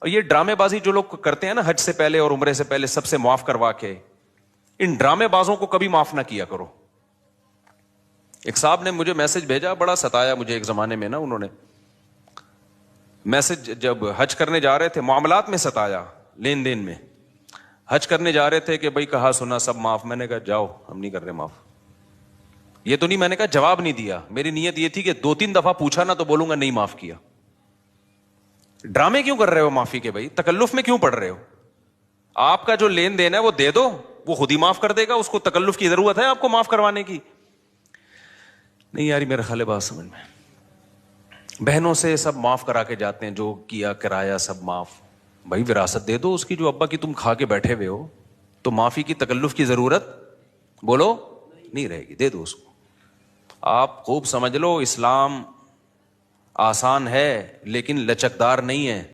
اور یہ ڈرامے بازی جو لوگ کرتے ہیں نا حج سے پہلے اور عمرے سے پہلے سب سے معاف کروا کے، ان ڈرامے بازوں کو کبھی معاف نہ کیا کرو. ایک صاحب نے مجھے میسج بھیجا، بڑا ستایا مجھے ایک زمانے میں نا، انہوں نے میسج جب حج کرنے جا رہے تھے، معاملات میں ستایا، لین دین میں. حج کرنے جا رہے تھے کہ بھائی کہا سنا سب معاف. میں نے کہا جاؤ، ہم نہیں کر رہے معاف. یہ تو نہیں، میں نے کہا جواب نہیں دیا، میری نیت یہ تھی کہ 2-3 دفعہ پوچھا نا تو بولوں گا نہیں معاف کیا. ڈرامے کیوں کر رہے ہو معافی کے بھائی؟ تکلف میں کیوں پڑ رہے ہو؟ آپ کا جو لین دین ہے وہ دے دو، وہ خود ہی معاف کر دے گا. اس کو تکلف کی ضرورت ہے آپ کو معاف کروانے کی؟ نہیں یاری، میرا خیال ہے بات سمجھ میں. بہنوں سے سب معاف کرا کے جاتے ہیں، جو کیا کرایا سب معاف. بھائی وراثت دے دو اس کی، جو ابا کی تم کھا کے بیٹھے ہوئے ہو، تو معافی کی تکلف کی ضرورت بولو نہیں رہے گی، دے دو اس کو. آپ خوب سمجھ لو، اسلام آسان ہے لیکن لچکدار نہیں ہے.